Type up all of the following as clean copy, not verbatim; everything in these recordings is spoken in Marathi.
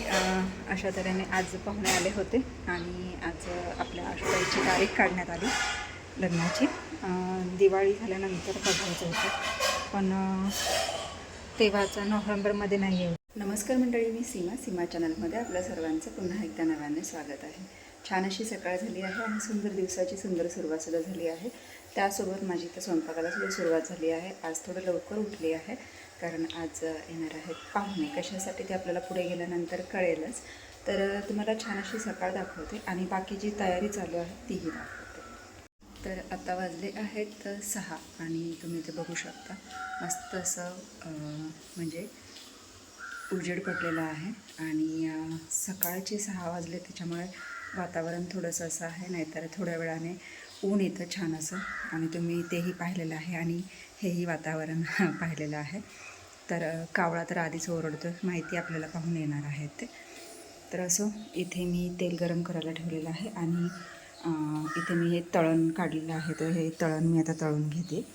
अशा तऱ्हेने आज पाहुणे आले होते आणि आज आपल्या आशुताईची तारीख काढण्यात आली लग्नाची. दिवाळी झाल्यानंतर बघायचं होतं, पण तेव्हाचा नोव्हेंबरमध्ये नाही आहे. नमस्कार मंडळी, मी सीमा चॅनलमध्ये आपल्या सर्वांचं पुन्हा एकदा नव्याने स्वागत आहे. छान अशी सकाळ झाली आहे आणि सुंदर दिवसाची सुंदर सुरुवातसुद्धा झाली आहे. त्यासोबत माझी तर स्वयंपाकाला सुद्धा सुरुवात झाली आहे. आज थोडं लवकर उठली आहे कारण आज येणार आहेत पाहुणे. कशासाठी ते आपल्याला पुढे गेल्यानंतर कळेलच. तर तुम्हाला छान अशी सकाळ दाखवते आणि बाकीची तयारी चालू आहे तीही दाखवते. तर आता वाजले आहेत 6 आणि तुम्ही ते बघू शकता मस्त असं म्हणजे उजेड पडलेला आहे आणि सकाळचे 6 वाजले त्याच्यामुळे वातावरण थोडंसं असं आहे, नाहीतर थोड्या वेळाने ऊन येतं छान असं. आणि तुम्ही तेही पाहिलेलं आहे आणि हेही वातावरण पाहिलेलं आहे. तर कावळा तर आधीच ओरडतो, माहिती आपल्याला पाहून येणार आहेत ते. तर असं इथे मी तेल गरम करायला ठेवलेलं आहे आणि इथे मी हे तळण काढलेलं आहे. तर हे तळण मी आता तळून घेते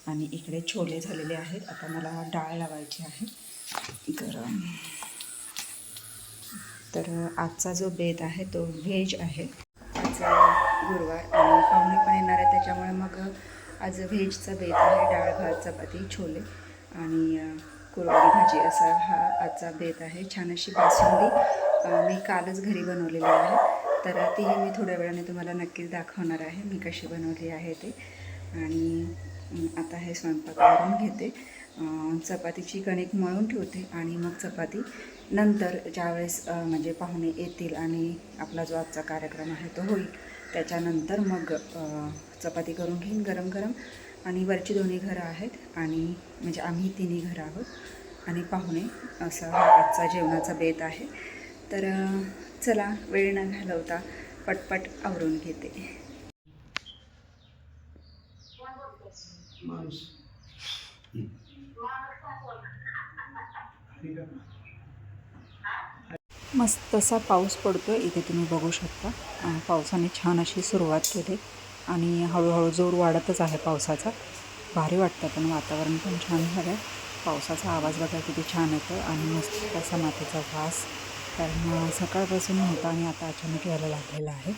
आणि इकडे छोले झालेले आहेत. आता मला डाळ लावायची आहे गरम. तर आजचा जो बेत आहे तो व्हेज आहे. आज गुरुवार आणि पाहुणे पण येणार आहे, त्याच्यामुळे मग आज व्हेजचा बेत आहे. डाळ, भात, चपाती, छोले आणि कुरवडी भाजी असा हा आजचा बेत आहे. छान अशी बासुंदी मी कालच घरी बनवलेली आहे, तर तीही मी थोड्या वेळाने तुम्हाला नक्कीच दाखवणार आहे मी कशी बनवली आहे ते. आणि आता हे स्वयंपाकावरून घेते. चपातीची कणिक मळून ठेवते आणि मग चपाती नंतर ज्यावेळेस म्हणजे पाहुणे येतील आणि आपला जो आजचा कार्यक्रम आहे तो होईल त्याच्यानंतर मग चपाती करून घेईन गरम गरम. आणि वरची दोन्ही घरं आहेत आणि म्हणजे आम्ही तिन्ही घरं आहोत आणि पाहुणे, असा हा आजचा जेवणाचा बेत आहे. तर चला वेळ न घालवता पटपट आवरून घेते. मस्त असा पाऊस पडतो इथे तुम्ही बघू शकता. पावसाने छान अशी सुरुवात केली आणि हळूहळू जोर वाढतच आहे पावसाचा. भारी वाटतं, पण वातावरण पण छान झालं आहे. पावसाचा आवाज बघा किती छान येतो आणि मस्त असा मातीचा वास, कारण सकाळपासून नव्हता आणि आता अचानक यायला लागलेला आहे.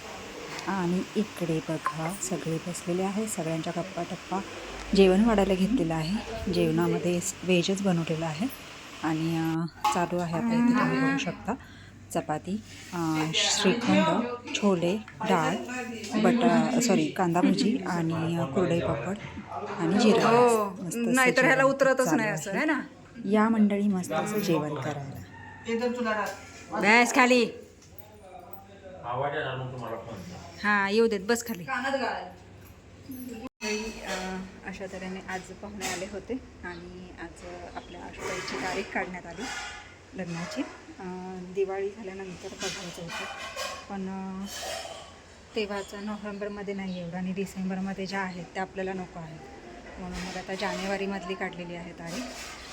आणि इकडे बघा सगळे बसलेले आहे, सगळ्यांच्या गप्पा टप्पा. जेवण वाढायला घेतलेलं आहे. जेवणामध्ये व्हेजच बनवलेलं आहे आणि चालू आहे आता इथे तुम्ही बघू शकता. चपाती, श्रीखंड, छोले, डाळ, कांदा भजी आणि कुरडई पापड आणि जिरा. मस्त ह्याला उतरतच नाही असं आहे ना. या मंडळी मस्त असं जेवण करायला. बस खाली. हां येऊ देत, बस खाली. अशा तऱ्हेने आज पाहुणे आले होते आणि आज आपल्या आशुताईची तारीख काढण्यात आली लग्नाची. दिवाळी झाल्यानंतर बघायचं होतं, पण तेव्हाचा नोव्हेंबरमध्ये नाही एवढं आणि डिसेंबरमध्ये ज्या आहेत त्या आपल्याला नको आहेत, म्हणून मग आता जानेवारीमधली काढलेली आहे तारीख.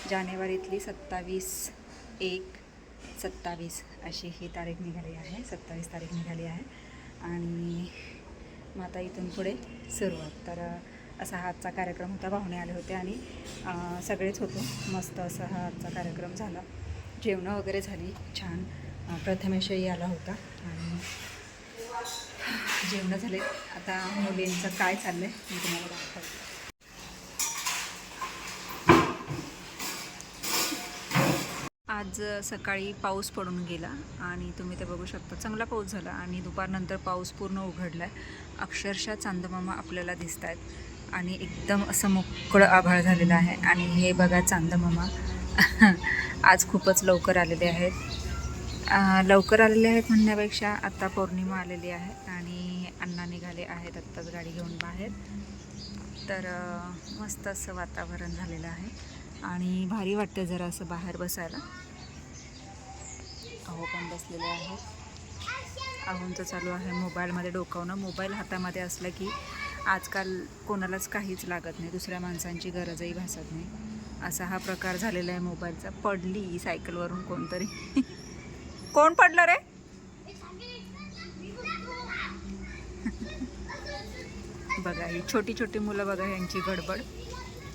जानेवारीतली 27/1/27 अशी ही तारीख निघाली आहे. 27 तारीख निघाली आहे आणि मग आता इथून पुढे सुरुवात. तर असा हा आजचा कार्यक्रम होता. पाहुणे आले होते आणि सगळेच होतो. मस्त असा हा आजचा कार्यक्रम झाला. जेवणं वगैरे झाली छान. प्रथमेशही आला होता आणि जेवणं झाले. आता मुलींचं काय चाललं आहे मी तुम्हाला दाखवते. आज सकाळी पाऊस पडून गेला आणि तुम्ही ते बघू शकता, चांगला पाऊस झाला आणि दुपारनंतर पाऊस पूर्ण उघडला आहे. अक्षरशः चांदमामा आपल्याला दिसत आहेत आणि एकदम असं मोकळं आभाळ झालेलं आहे. आणि हे बघा चांदमामा आज खूपच लवकर आलेले आहेत. लवकर आलेले आहेत म्हणण्यापेक्षा आता पौर्णिमा आलेली आहे आणि अण्णा निघाले आहेत आत्ताच गाडी घेऊन बाहेर. तर मस्त असं वातावरण झालेलं आहे आणि भारी वाटतं जरा असं बाहेर बसायला. अहो पण बसलेले आहेत. अहोंचं चालू आहे मोबाईलमध्ये डोकावणं. मोबाईल हातामध्ये असलं की आजकाल कोणालाच काहीच लागत नाही, दुसऱ्या माणसांची गरजही भासत नाही. असा हा प्रकार झालेला आहे मोबाईलचा. पडली सायकलवरून कोणतरी. कोण पडलं रे? बघा ही छोटी छोटी मुलं बघा, यांची गडबड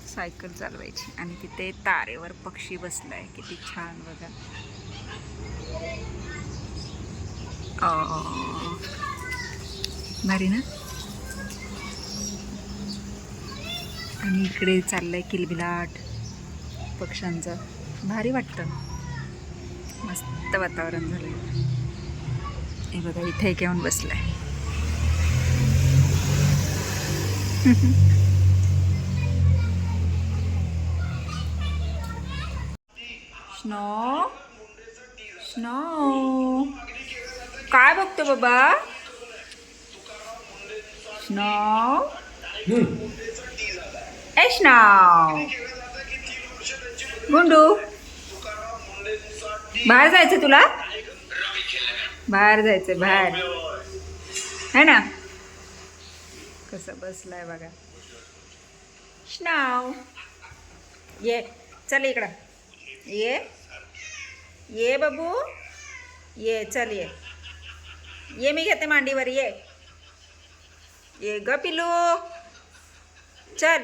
सायकल चालवायची आणि तिथे तारेवर पक्षी बसलाय, किती छान बघा. भारी ना. आणि इकडे चाललंय किलबिलाट पक्ष्यांचं. भारी वाटतं. मस्त वातावरण झालं. हे बघा इथे एक येऊन बसलाय. स्नो स्नो काय बघतो बाबा? स्नो ए स्नो गुंडू बाहेर जायचं तुला? बाहेर जायचं बाहेर है ना. कसं बसलाय बघा. स्नो ये चल इकडं ये बाबू ये चल ये मी घेते मांडीवर. ये ग पिलू चल.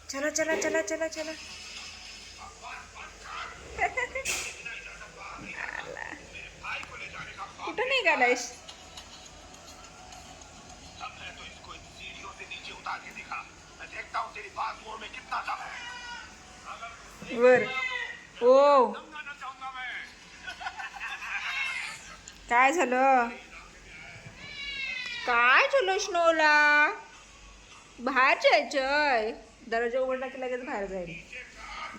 चला चला चला चला चला. कुठं निघालायस? वर ओ काय झालं? काय झालं स्नोला? बाहेर जायचंय. दरवाजा उघडला की लगेच बाहेर जाईल.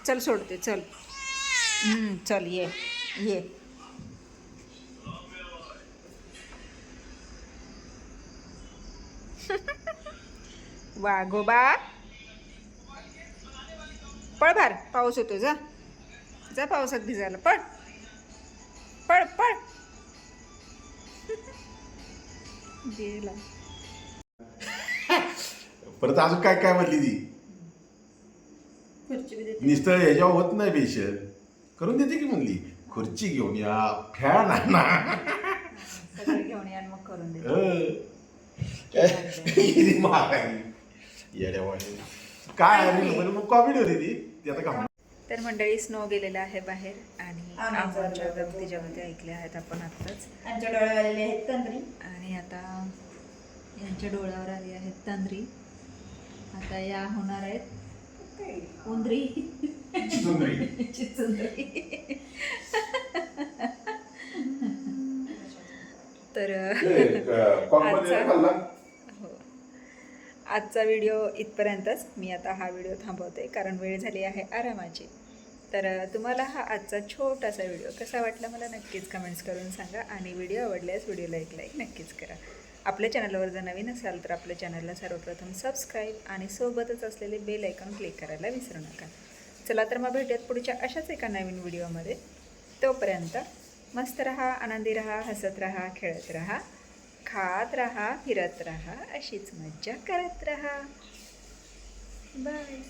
चल सोडते चल. चल ये वाघोबा पळ बाहेर. पाऊस होतो. जा जा पावसात भिजायला. पळ पळ पळ. गेला. परत अजून काय काय म्हणली ती? नुसतं ह्याच्यावर होत नाही बेशन करून देते की म्हणली. खुर्ची घेऊन या, फॅन आणा, सगळं घेऊन या मग करून दे. काय मग कॉमेडी होती ती आता का. तर मंडळी स्नो गेलेला आहे बाहेर आणि आमच्या गमती जमती ऐकल्या आहेत आपण आत्ताच. आमच्या डोळ्यावर आलेले आहेत तंद्री. आणि आता यांच्या डोळ्यावर आली आहेत तंद्री. आता या होणार आहेत उंदरी चिचुंदरी. तर आजचा व्हिडिओ इथपर्यंतच. मी आता हा व्हिडिओ थांबवते कारण वेळ झाली आहे आरामाची. तर तुम्हाला हा आजचा छोटासा व्हिडिओ कसा वाटला मला नक्कीच कमेंट्स करून सांगा. आणि व्हिडिओ आवडल्यास व्हिडिओला एक लाईक नक्कीच करा. आपल्या चॅनलवर जर नवीन असाल तर आपल्या चॅनलला सर्वप्रथम सबस्क्राईब आणि सोबतच असलेले बेल आयकॉन क्लिक करायला विसरू नका. चला तर मग भेटूयात पुढच्या अशाच एका नवीन व्हिडिओमध्ये. तोपर्यंत मस्त रहा, आनंदी रहा, हसत रहा, खेळत रहा, खात रहा, फिरत रहा, अशीच मज्जा करत रहा. बाय.